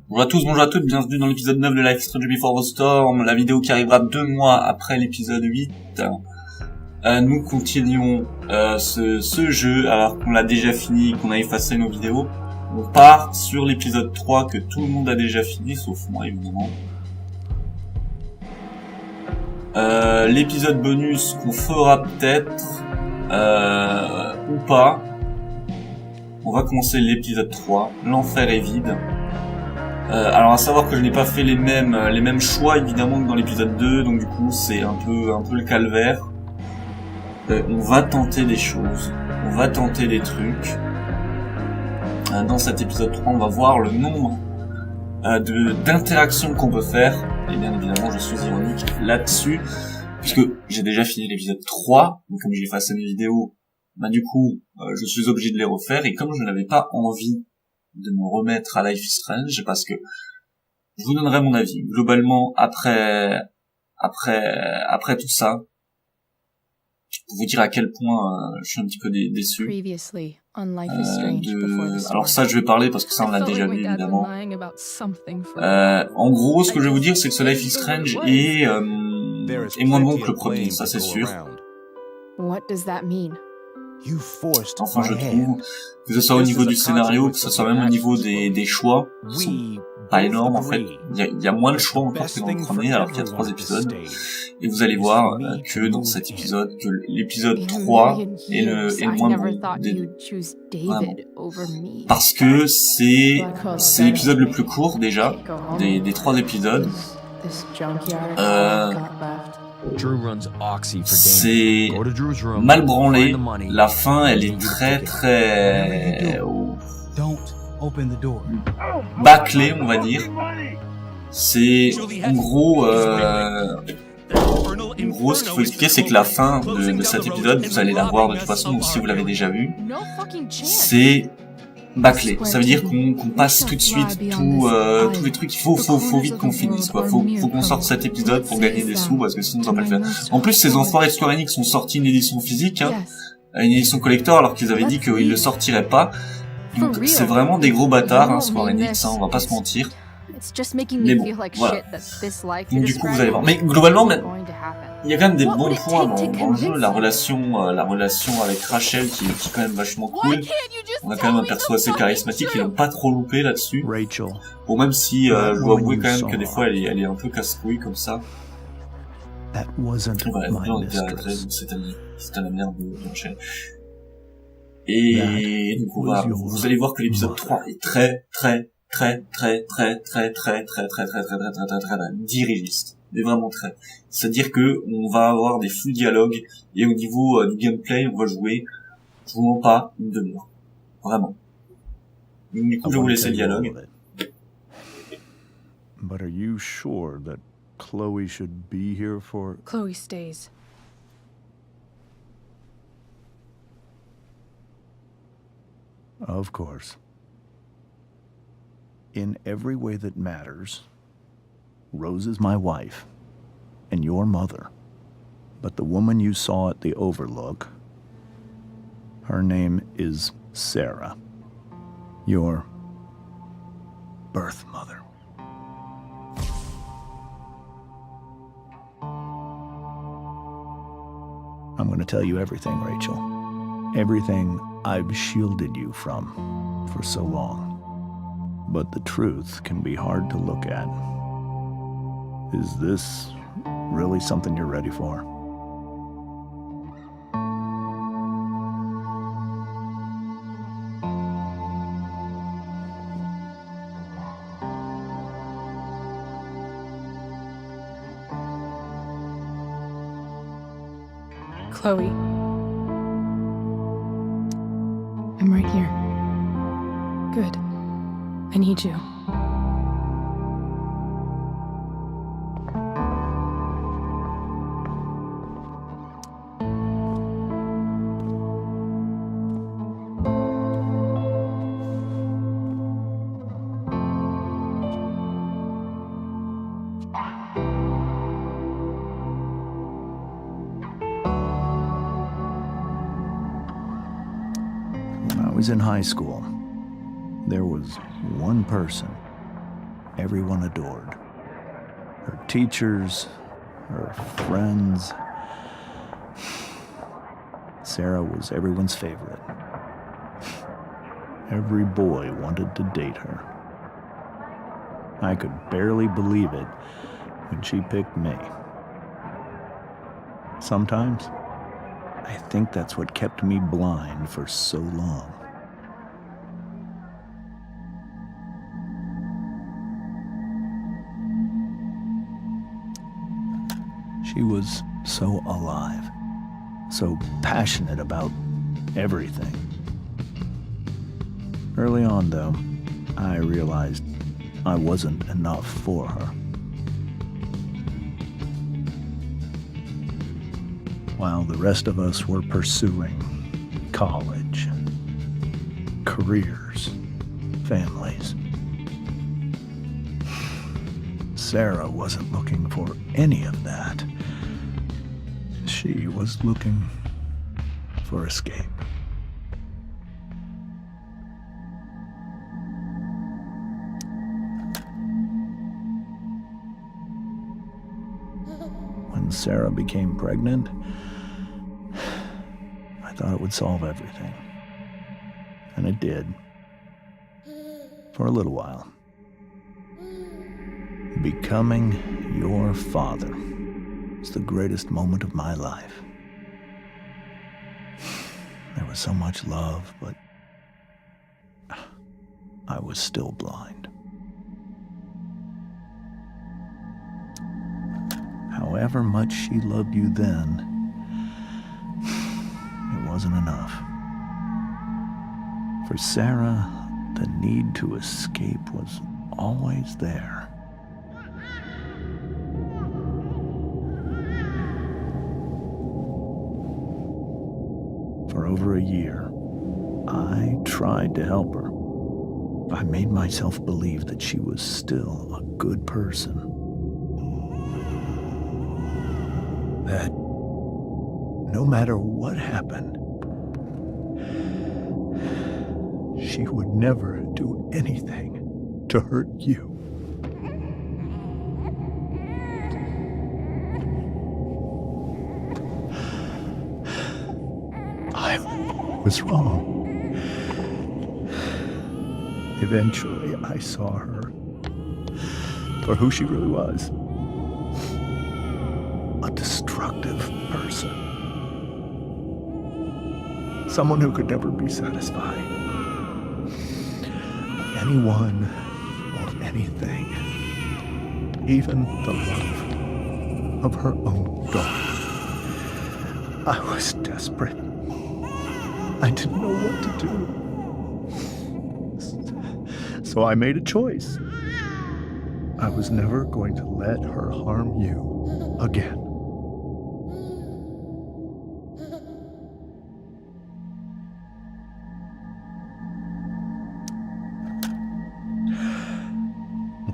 Bonjour à tous, bonjour à toutes, bienvenue dans l'épisode 9 de Life is Strange Before the Storm, la vidéo qui arrivera 2 mois après l'épisode 8. Nous continuons ce jeu alors qu'on l'a déjà fini, qu'on a effacé nos vidéos. On part sur l'épisode 3 que tout le monde a déjà fini, sauf moi évidemment. L'épisode bonus qu'on fera peut-être, ou pas. On va commencer l'épisode 3, l'enfer est vide. Alors à savoir que je n'ai pas fait les mêmes choix évidemment que dans l'épisode 2, donc du coup c'est un peu le calvaire. On va tenter des choses, on va tenter des trucs. Dans cet épisode 3, on va voir le nombre d'interactions qu'on peut faire. Et bien évidemment je suis ironique là-dessus, puisque j'ai déjà fini l'épisode 3, donc comme j'ai effacé mes vidéos, bah du coup je suis obligé de les refaire, et comme je n'avais pas envie de me remettre à Life is Strange, parce que je vous donnerai mon avis globalement après tout ça, pour vous dire à quel point je suis un petit peu déçu. Alors ça je vais parler parce que ça on l'a déjà vu évidemment. En gros ce que je vais vous dire c'est que ce Life is Strange est moins bon que le premier, ça c'est sûr. Enfin, je trouve que ce soit au niveau du scénario, que ce soit même au niveau des choix, qui sont pas énormes en fait. Il y a moins de choix encore que dans le premier, alors qu'il y a 3 épisodes. Et vous allez voir que dans cet épisode, que l'épisode 3 est le moins bon des deux. Vraiment. Parce que c'est l'épisode le plus court déjà, des 3 épisodes. C'est mal branlé, la fin elle est très bâclée on va dire. C'est en gros ce qu'il faut expliquer, c'est que la fin de cet épisode, vous allez la voir de toute façon, donc si vous l'avez déjà vu, c'est bâclé. Ça veut dire qu'on passe tout de suite tous les trucs. Il faut vite qu'on finisse quoi. Faut qu'on sorte cet épisode pour gagner des sous, parce que sinon on va pas le faire. En plus, ces enfoirés de Square Enix ont sorti une édition physique, une édition collector, alors qu'ils avaient dit qu'ils le sortiraient pas. Donc c'est vraiment des gros bâtards, Square Enix, on va pas se mentir. Mais bon, voilà. Donc du coup vous allez voir. Mais globalement, il y a quand même des bons points dans le jeu. La relation avec Rachel qui est quand même vachement cool. On a quand même un perso assez charismatique, ils l'ont pas trop loupé là-dessus. Bon, même si je dois avouer quand même que des fois elle est un peu casse-couille comme ça. Voilà, on était à la grève, c'était la merde de Rachel. Et donc vous allez voir que l'épisode 3 est très dirigiste, mais vraiment très. C'est-à-dire que on va avoir des flux dialogues, et au niveau du gameplay, on va jouer, je vous mens pas, une demi-heure. Vraiment. Donc, du coup, je vais vous laisser le dialogue. But are you sure that Chloe should be here for... Chloe stays. Of course. In every way that matters, Rose is my wife and your mother. But the woman you saw at the Overlook, her name is Sarah, your birth mother. I'm going to tell you everything, Rachel. Everything I've shielded you from for so long. But the truth can be hard to look at. Is this really something you're ready for? Chloe. I'm right here. Good. I need you. When I was in high school, there was one person everyone adored. Her teachers, her friends. Sarah was everyone's favorite. Every boy wanted to date her. I could barely believe it when she picked me. Sometimes, I think that's what kept me blind for so long. She was so alive, so passionate about everything. Early on, though, I realized I wasn't enough for her. While the rest of us were pursuing college, careers, families, Sarah wasn't looking for any of that. She was looking for escape. When Sarah became pregnant, I thought it would solve everything. And it did. For a little while. Becoming your father was the greatest moment of my life. There was so much love, but I was still blind. However much she loved you then, it wasn't enough. For Sarah, the need to escape was always there. For over a year, I tried to help her. I made myself believe that she was still a good person. That no matter what happened, she would never do anything to hurt you. I was wrong. Eventually, I saw her for who she really was. A destructive person. Someone who could never be satisfied. Anyone or anything. Even the love of her own daughter. I was desperate. I didn't know what to do. So I made a choice. I was never going to let her harm you again.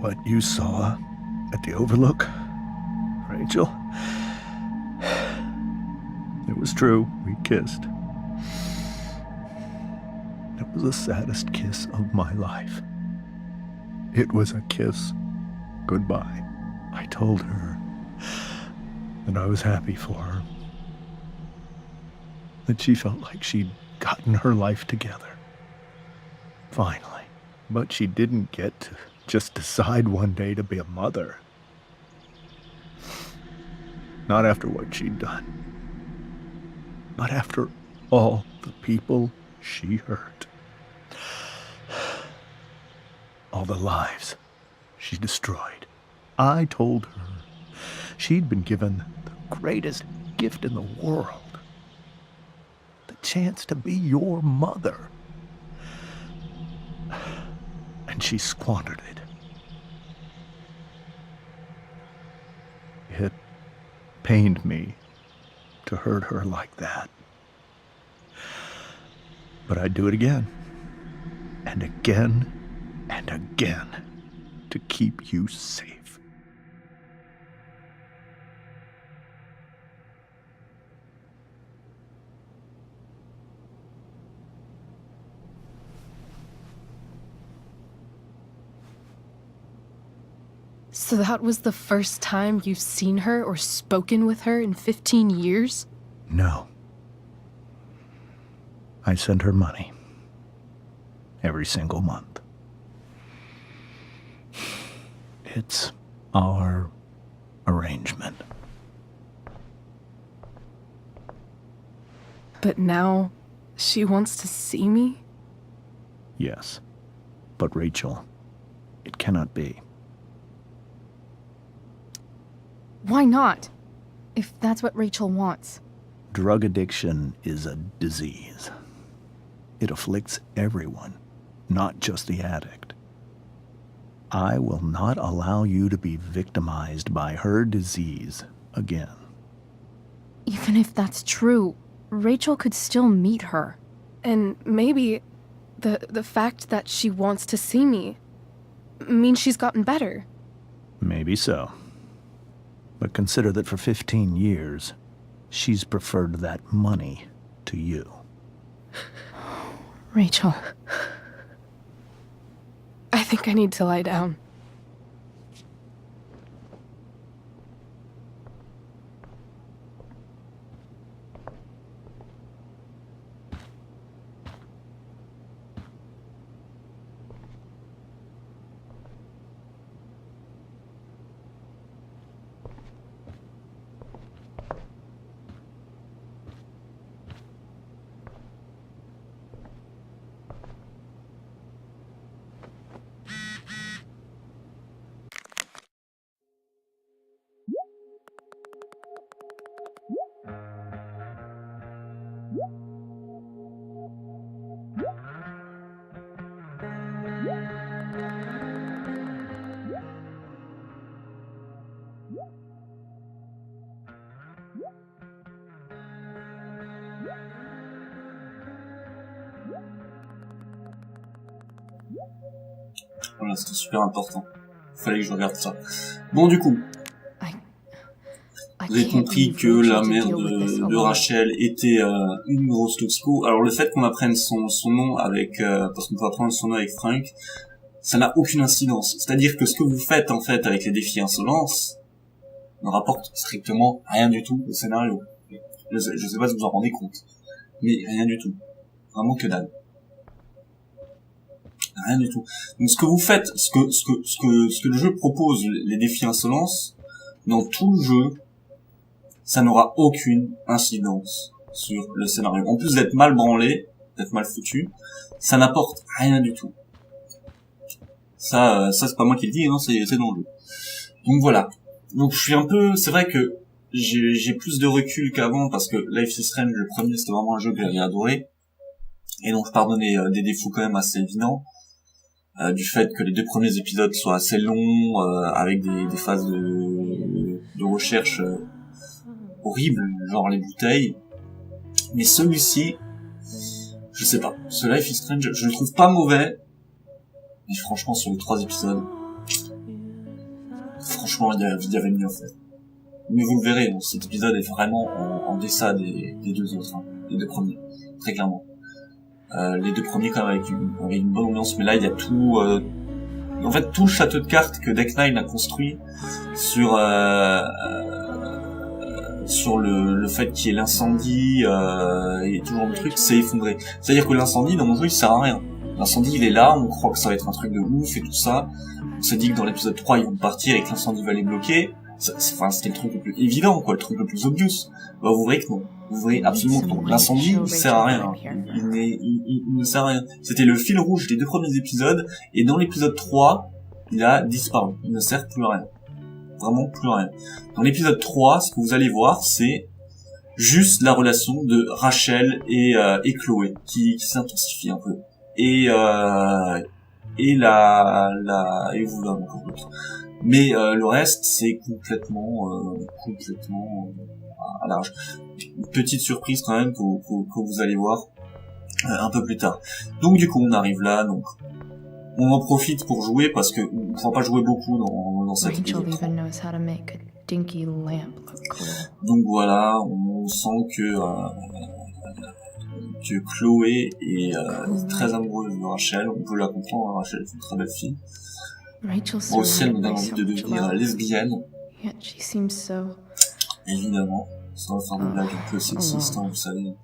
What you saw at the Overlook, Rachel, it was true. We kissed. It was the saddest kiss of my life. It was a kiss goodbye. I told her that I was happy for her. That she felt like she'd gotten her life together. Finally. But she didn't get to just decide one day to be a mother. Not after what she'd done. Not after all the people she hurt. All the lives she destroyed. I told her she'd been given the greatest gift in the world. The chance to be your mother. And she squandered it. It pained me to hurt her like that. But I'd do it again. And again. And again. To keep you safe. So that was the first time you've seen her or spoken with her in 15 years? No. I send her money. Every single month. It's our arrangement. But now, she wants to see me? Yes. But Rachel, it cannot be. Why not? If that's what Rachel wants. Drug addiction is a disease. It afflicts everyone, not just the addict. I will not allow you to be victimized by her disease again. Even if that's true, Rachel could still meet her. And maybe the fact that she wants to see me means she's gotten better. Maybe so. But consider that for 15 years, she's preferred that money to you. Rachel. I think I need to lie down. Voilà, c'était super important. Fallait que je regarde ça. Bon, du coup, vous avez compris que la mère de Rachel était une grosse toxico. Alors le fait qu'on apprenne son nom avec, parce qu'on peut apprendre son nom avec Frank, ça n'a aucune incidence. C'est-à-dire que ce que vous faites en fait avec les défis insolence ne rapporte strictement rien du tout au scénario. Je sais pas si vous en rendez compte, mais rien du tout. Vraiment que dalle. Rien du tout. Donc ce que vous faites, ce que le jeu propose, les défis insolence, dans tout le jeu, ça n'aura aucune incidence sur le scénario. En plus d'être mal branlé, d'être mal foutu, ça n'apporte rien du tout. Ça c'est pas moi qui le dis, hein, c'est dans le jeu. Donc voilà. Donc je suis un peu, c'est vrai que j'ai plus de recul qu'avant parce que Life is Strange, le premier, c'était vraiment un jeu que j'avais adoré. Et donc je pardonnais des défauts quand même assez évidents. Du fait que les 2 premiers épisodes soient assez longs, avec des phases de recherche horribles, genre les bouteilles. Mais celui-ci, je sais pas, ce Life is Strange, je le trouve pas mauvais, mais franchement sur les 3 épisodes, franchement il y avait mieux en fait. Mais vous le verrez, bon, cet épisode est vraiment en deçà des 2 autres, hein, les 2 premiers, très clairement. Les 2 premiers quand même avec une bonne ambiance, mais là il y a tout, en fait tout le château de cartes que Deck Nine a construit sur le fait qu'il y ait l'incendie et tout genre de trucs, c'est effondré. C'est-à-dire que l'incendie dans mon jeu il sert à rien. L'incendie il est là, on croit que ça va être un truc de ouf et tout ça. On s'est dit que dans l'épisode 3 ils vont partir et que l'incendie va les bloquer. C'était le truc le plus évident, quoi, le truc le plus obvious. Bah vous verrez que non. Vous verrez absolument que non. L'incendie il sert à rien. Il ne sert à rien. C'était le fil rouge des 2 premiers épisodes et dans l'épisode 3 il a disparu. Il ne sert plus à rien. Vraiment plus à rien. Dans l'épisode 3, ce que vous allez voir, c'est juste la relation de Rachel et Chloé qui s'intensifie un peu. Et vous verrez encore d'autres. Mais le reste, c'est complètement à large. Une petite surprise quand même que vous allez voir un peu plus tard. Donc du coup, on arrive là, donc on en profite pour jouer parce que on ne pourra pas jouer beaucoup dans cette vidéo. Donc voilà, on sent que Chloé est très amoureuse de Rachel. On peut la comprendre, Rachel est une très belle fille. Moi aussi, elle me donne envie de devenir lesbienne. Yet she seems so... Évidemment, sans faire des blagues un peu sexistes, hein, vous savez.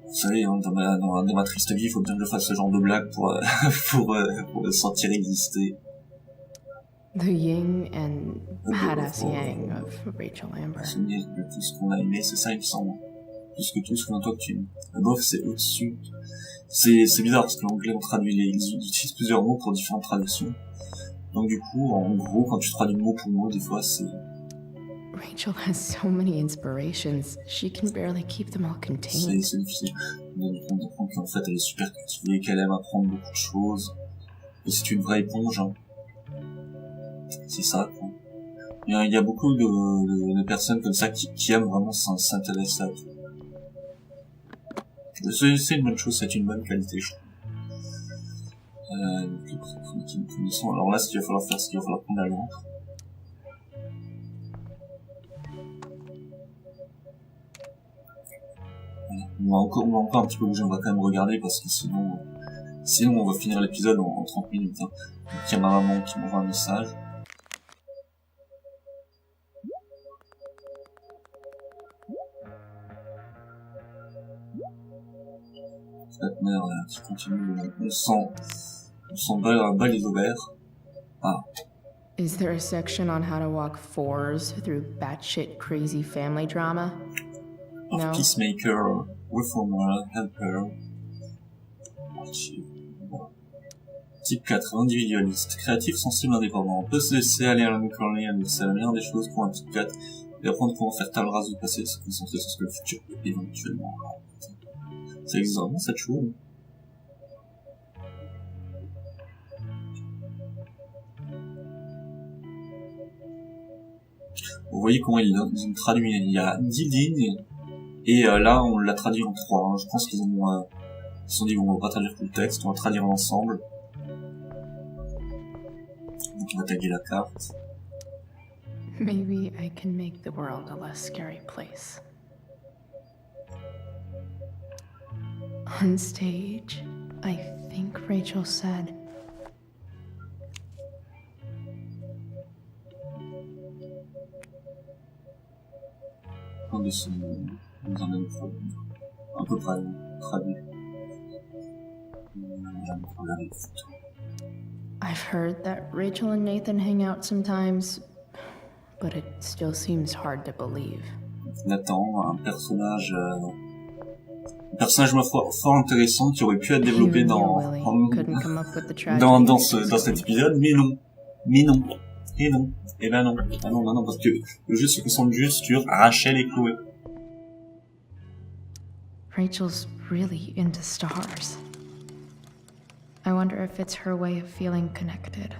Vous savez, hein, dans ma triste vie, il faut bien que je fasse ce genre de blagues pour, pour me sentir exister. The yin and badass yang of Rachel Amber. De tout ce qu'on a aimé, c'est ça, il me semble. Plus que tout ce qu'on a toi que tu aimes. Above, c'est au-dessus. C'est bizarre parce que l'anglais, on traduit ils utilisent plusieurs mots pour différentes traductions. Donc du coup, en gros, quand tu traduis mot pour mot, des fois, c'est... Rachel has so many inspirations, she can barely keep them all contained. C'est difficile. On comprend qu'en fait, elle est super cultivée, qu'elle aime apprendre beaucoup de choses. Et c'est une vraie éponge, hein. C'est ça, quoi. Il y a beaucoup de personnes comme ça qui aiment vraiment s'intéresser à tout. C'est une bonne chose, c'est une bonne qualité, je trouve. Alors là, ce qu'il va falloir faire, c'est qu'il va falloir prendre la lampe. On va encore un petit peu bouger, on va quand même regarder parce que sinon on va finir l'épisode en 30 minutes. Hein. Donc il y a ma maman qui m'envoie un message. Cette mère qui continue, on sent bas les ovaires. Ah. Is there a section on how to walk fours through batshit crazy family drama? No. Peacemaker, reformer, helper. Type 4, individualiste, créatif, sensible, indépendant. On peut se laisser aller à la mécanique, c'est la meilleure des choses pour un type 4 et apprendre comment faire table rase du passé, se concentrer sur ce que le futur peut éventuellement. Ça existe vraiment cette chose. Vous voyez comment ils ont traduit, il y a 10 lignes, et là on l'a traduit en 3. Hein. Je pense qu'ils ont ils se sont dit, bon, on va pas traduire tout le texte, on va traduire l'ensemble. Donc on va taguer la carte. Maybe I can make the world a less scary place. On stage, I think Rachel said, nous emmène un peu près traduit. I've heard that Rachel and Nathan hang out sometimes, but it still seems hard to believe. Nathan, un personnage ma foi fort intéressant qui aurait pu être développé dans cet épisode, mais non. Et ben non, parce que le jeu se concentre juste sur Rachel et Chloé. Rachel's really into stars. I wonder if it's her way of feeling connected.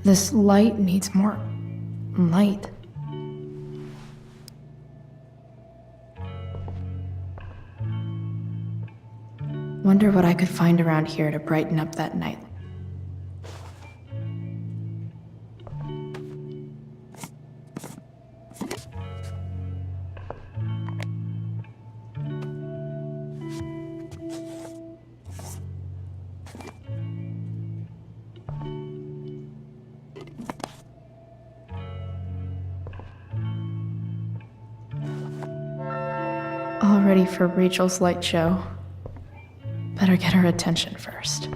This light needs more light. Wonder what I could find around here to brighten up that night. All ready for Rachel's light show. Better get her attention first.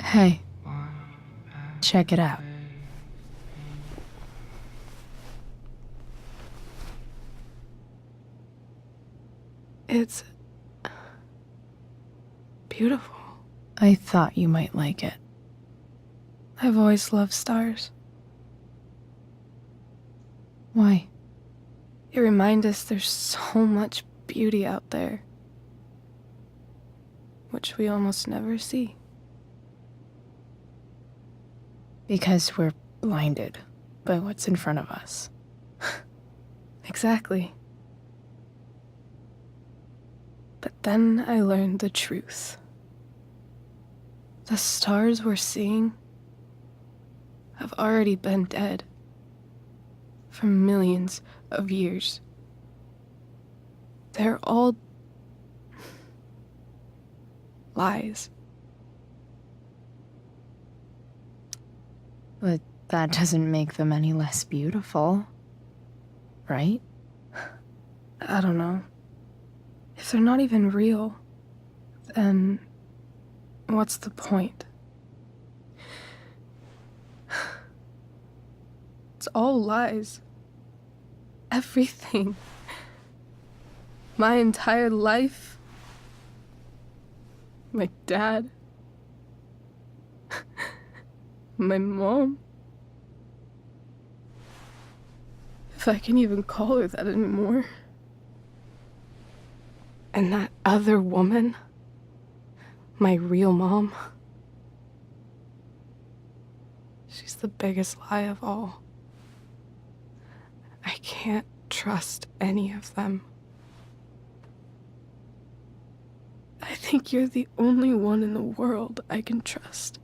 Hey, check it out. It's beautiful. I thought you might like it. I've always loved stars. Why? They remind us there's so much beauty out there, which we almost never see. Because we're blinded by what's in front of us. Exactly. But then I learned the truth. The stars we're seeing have already been dead for millions of years. They're all lies. But that doesn't make them any less beautiful, right? I don't know. If they're not even real, then what's the point? It's all lies. Everything. My entire life. My dad. My mom. If I can even call her that anymore. And that other woman. My real mom. She's the biggest lie of all. I can't trust any of them. I think you're the only one in the world I can trust.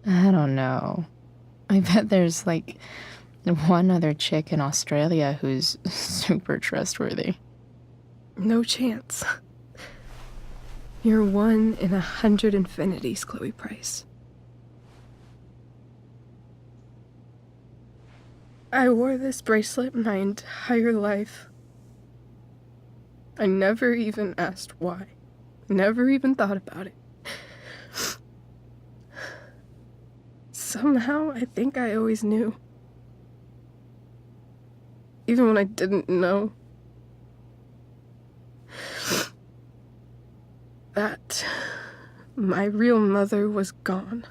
I don't know. I bet there's like one other chick in Australia who's super trustworthy. No chance. You're 1 in 100 infinities, Chloe Price. I wore this bracelet my entire life. I never even asked why. Never even thought about it. Somehow, I think I always knew. Even when I didn't know. That my real mother was gone.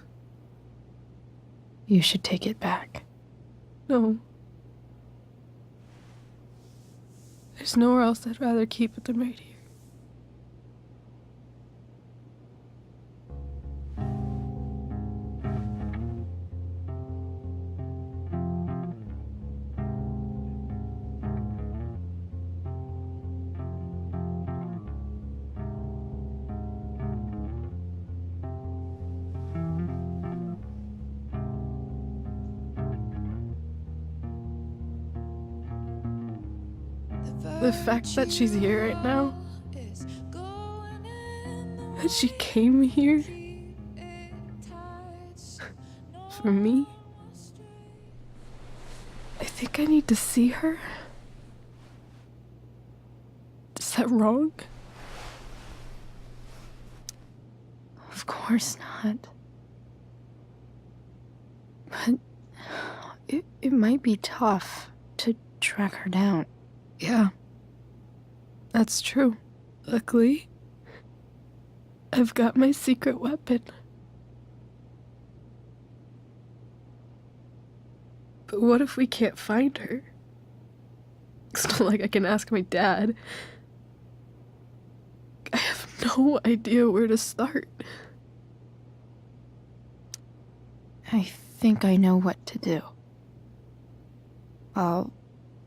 You should take it back. No. There's nowhere else I'd rather keep it than right here. The fact that she's here right now, that she came here for me, I think I need to see her. Is that wrong? Of course not. But it might be tough to track her down. Yeah. That's true. Luckily, I've got my secret weapon. But what if we can't find her? It's not like I can ask my dad. I have no idea where to start. I think I know what to do. I'll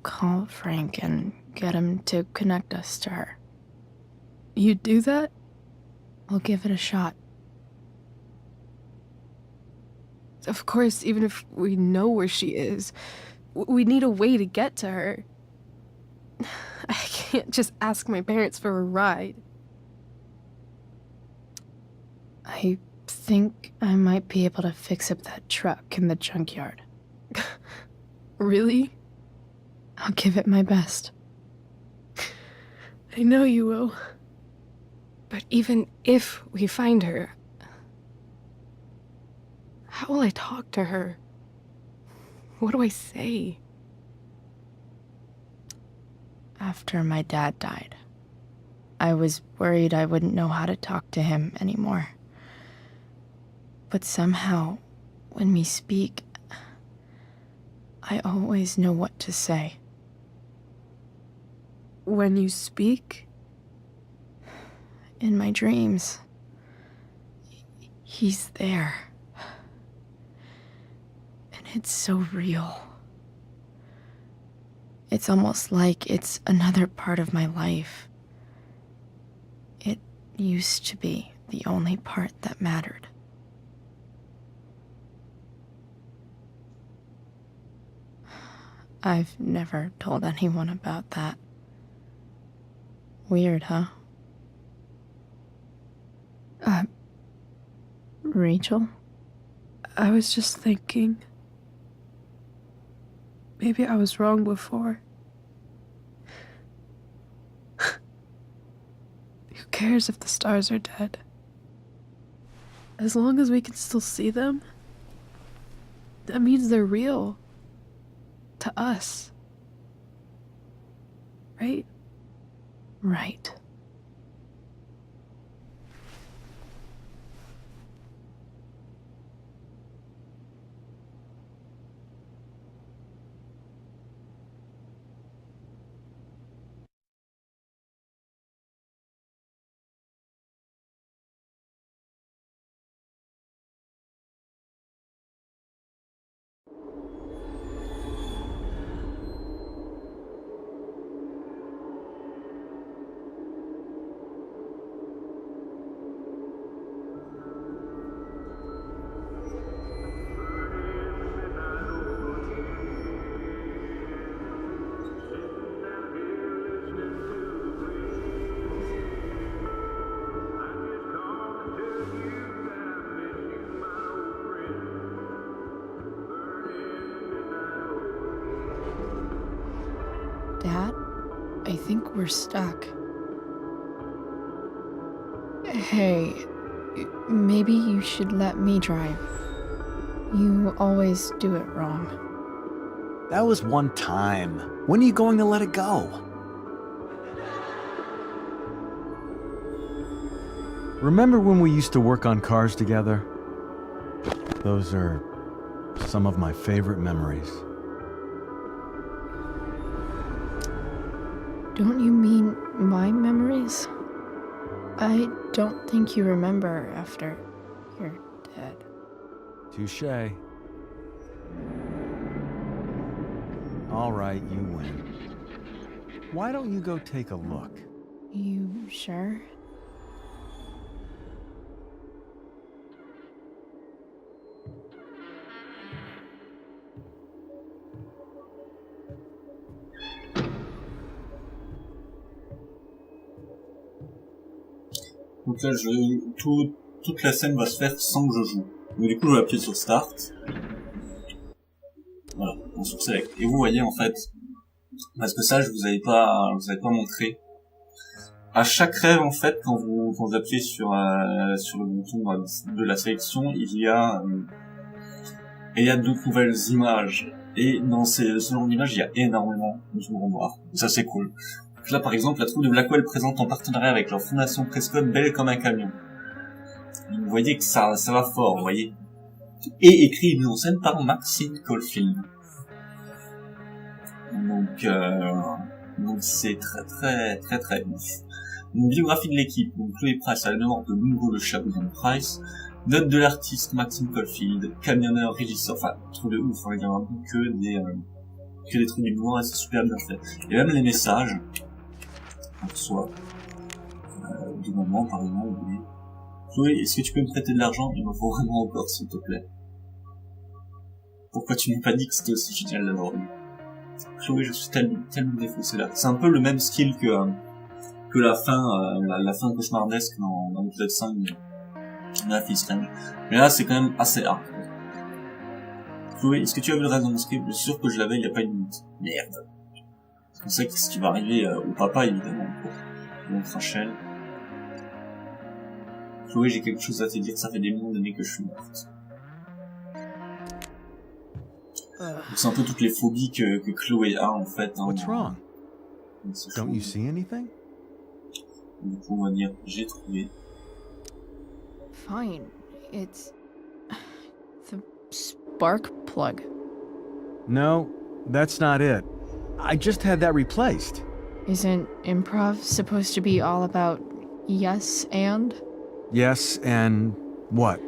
call Frank and get him to connect us to her. You do that? I'll give it a shot. Of course, even if we know where she is, we need a way to get to her. I can't just ask my parents for a ride. I think I might be able to fix up that truck in the junkyard. Really? I'll give it my best. I know you will. But even if we find her, how will I talk to her? What do I say? After my dad died, I was worried I wouldn't know how to talk to him anymore. But somehow, when we speak, I always know what to say. When you speak? In my dreams. He's there. And it's so real. It's almost like it's another part of my life. It used to be the only part that mattered. I've never told anyone about that. Weird, huh? Rachel? I was just thinking. Maybe I was wrong before. Who cares if the stars are dead? As long as we can still see them, that means they're real. To us. Right? Right. Dad, I think we're stuck. Hey, maybe you should let me drive. You always do it wrong. That was one time. When are you going to let it go? Remember when we used to work on cars together? Those are some of my favorite memories. Don't you mean my memories? I don't think you remember after you're dead. Touché. All right, you win. Why don't you go take a look? You sure? Donc là, toute la scène va se faire sans que je joue. Donc du coup, je vais appuyer sur Start. Voilà, on se select. Et vous voyez en fait, parce que ça, je vous avais pas montré. À chaque rêve en fait, quand vous appuyez sur le bouton de la sélection, il y a d'autres nouvelles images. Et dans ce genre d'images, il y a énormément de miroirs. Ça c'est cool. Donc là, par exemple, la troupe de Blackwell présente en partenariat avec leur fondation Prescott Belle comme un camion. Et vous voyez que ça va fort, vous voyez. Et écrit et mis en scène par Maxine Caulfield. Donc c'est très ouf. Une biographie de l'équipe, donc Chloé Price à la mémoire de Mungo le chat de Price, note de l'artiste Maxine Caulfield, camionneur, régisseur, enfin, truc de ouf, il y a vraiment que des trucs du noir et c'est super bien fait. Et même les messages, on reçoit, du moment, par exemple, vous voyez, Chloé, est-ce que tu peux me prêter de l'argent? Il me faut vraiment encore, s'il te plaît. Pourquoi tu m'as pas dit que c'était aussi génial d'avoir lu? Chloé, je suis tellement défaussé là. C'est un peu le même style que la fin cauchemardesque dans l'épisode 5 de la fille Strange. Mais là, c'est quand même assez hard. Chloé, est-ce que tu as vu le reste de mon script? Je suis sûr que je l'avais il y a pas une minute. Merde. On sait ce qui va arriver au papa, évidemment, pour Rachel. Chloé, j'ai quelque chose à te dire, ça fait des millions d'années que je suis morte. C'est un peu toutes les phobies que Chloé a, en fait. Hein, What's wrong? Don't you see anything? Du coup, on va dire, j'ai trouvé. Fine. It's... spark plug. No, that's not it. I just had that replaced. Isn't improv supposed to be all about yes and? Yes, and what?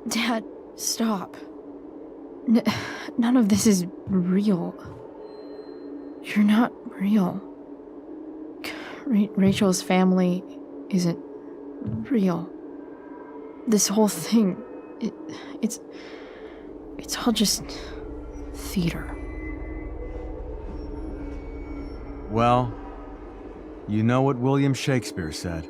Dad, stop. None of this is real. You're not real. Rachel's family isn't real. This whole thing, it's all just theater. Well, you know what William Shakespeare said.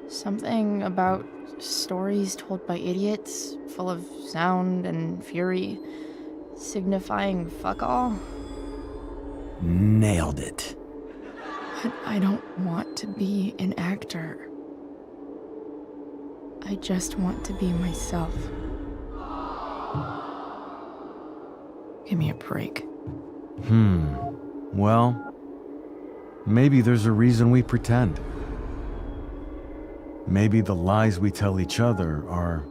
Something about stories told by idiots, full of sound and fury, signifying fuck all. Nailed it. But I don't want to be an actor. I just want to be myself. Give me a break. Well, maybe there's a reason we pretend. Maybe the lies we tell each other are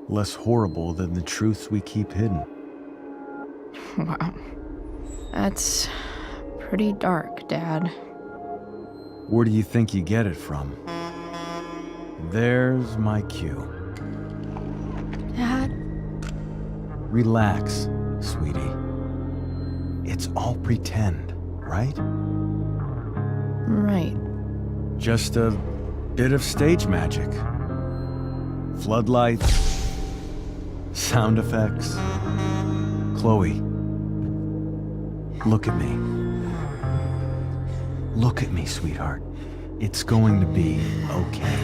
less horrible than the truths we keep hidden. Wow. That's pretty dark, Dad. Where do you think you get it from? There's my cue. Dad? Relax, sweetie. It's all pretend, right? Right. Just a bit of stage magic. Floodlights, sound effects. Chloe, look at me. Look at me, sweetheart. It's going to be okay.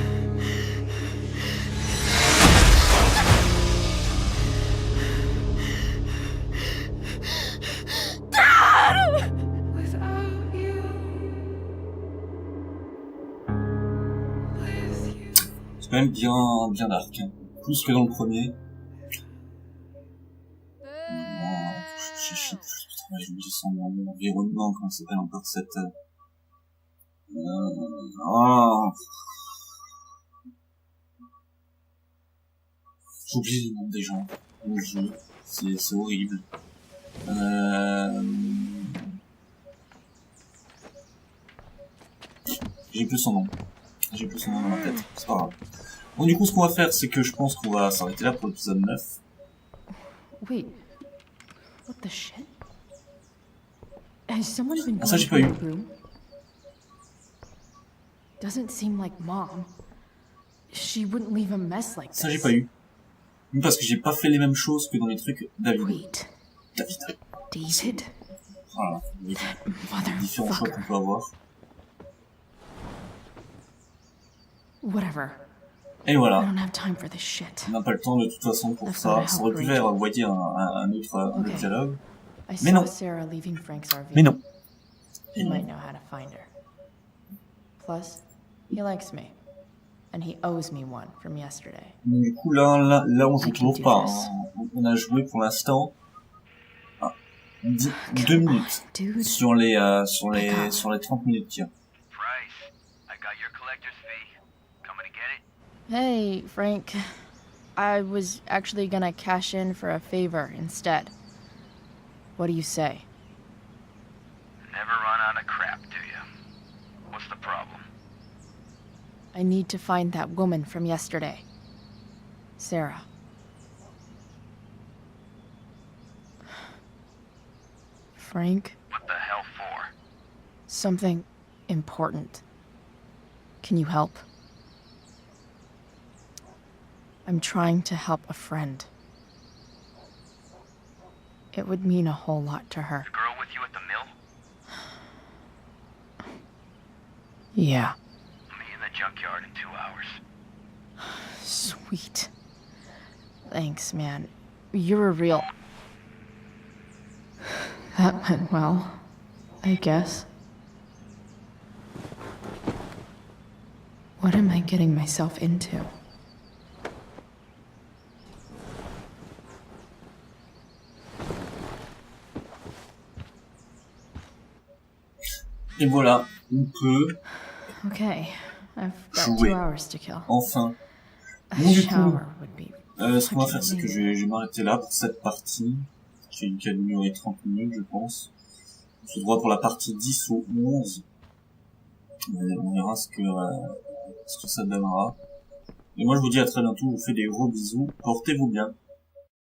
C'est quand même bien dark, hein. Plus que dans le premier. Je me dis son environnement, comment ça s'appelle encore cette... J'oublie le nom des gens dans le jeu, c'est horrible. J'ai plus son nom dans ma tête, c'est pas grave. Bon, du coup, ce qu'on va faire, c'est que je pense qu'on va s'arrêter là pour l'épisode 9. Wait. What the shit? Has someone been Ça, going j'ai pas through eu. the room? Doesn't seem like Mom. She wouldn't leave a mess like this. Ça, j'ai pas eu. Parce que j'ai pas fait les mêmes choses que dans les trucs David. Wait. David? Voilà. Les différents choix qu'on peut avoir. Whatever. Et I voilà. don't have time for this shit. On n'a pas le temps de toute façon pour ça. Ça aurait pu faire envoyer un autre dialogue. I Mais non. saw Sarah leaving Frank's RV. Mais non. He might know how to find her. Plus, he likes me. And he owes me one from yesterday. Du coup, là, on joue toujours pas. Hein. On a joué pour l'instant 2 minutes Dude. sur les 30 minutes qu'il y a. Price, I got your collector's fee. Coming to get it? Hey, Frank. I was actually gonna cash in for a favor instead. What do you say? Never run out of crap, do you? What's the problem? I need to find that woman from yesterday. Sarah. Frank? What the hell for? Something important. Can you help? I'm trying to help a friend. It would mean a whole lot to her. The girl with you at the mill? Yeah. Meet in the junkyard in 2 hours. Sweet. Thanks, man. You're a real... That went well, I guess. What am I getting myself into? Et voilà, on peut Okay, I've got jouer. 2 hours to kill. Enfin. A Bon, du coup, shower would be ce qu'on va faire, c'est que je vais m'arrêter là pour cette partie, qui a duré 30 minutes, je pense. On se droit pour la partie 10 ou 11. On verra ce que ça donnera. Et moi, je vous dis à très bientôt, je vous fais des gros bisous, portez-vous bien.